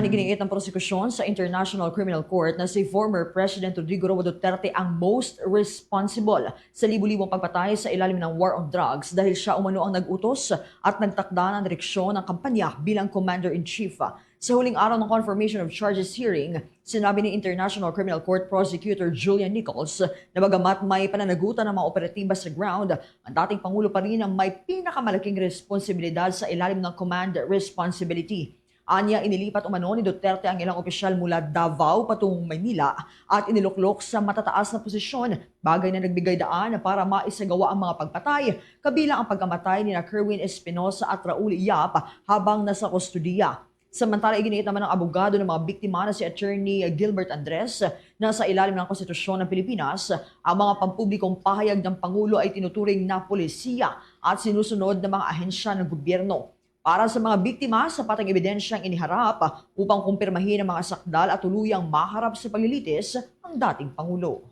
Iginiit ng prosekusyon sa International Criminal Court na si former President Rodrigo Roa Duterte ang most responsible sa libu-libong pagpatay sa ilalim ng war on drugs dahil siya umano ang nag-utos at nagtakda ng direksyon ng kampanya bilang Commander-in-Chief. Sa huling araw ng confirmation of charges hearing, sinabi ni International Criminal Court Prosecutor Julian Nichols na bagamat may pananagutan ng mga operatiba sa ground, ang dating Pangulo pa rin ang may pinakamalaking responsibilidad sa ilalim ng command responsibility. Anya, inilipat umano ni Duterte ang ilang opisyal mula Davao patungong Maynila at iniluklok sa matataas na posisyon, bagay na nagbigay daan para maisagawa ang mga pagpatay, kabilang ang pagkamatay ni Kerwin Espinosa at Raul Yap habang nasa kustudiya. Samantala, iginiit naman ng abogado ng mga biktima na si Attorney Gilbert Andres na sa ilalim ng Konstitusyon ng Pilipinas, ang mga pampublikong pahayag ng Pangulo ay tinuturing na polisiya at sinusunod ng mga ahensya ng gobyerno. Para sa mga biktima, sapat ang ebidensyang iniharap upang kumpirmahin ang mga sakdal at tuluyang maharap sa paglilitis ang dating Pangulo.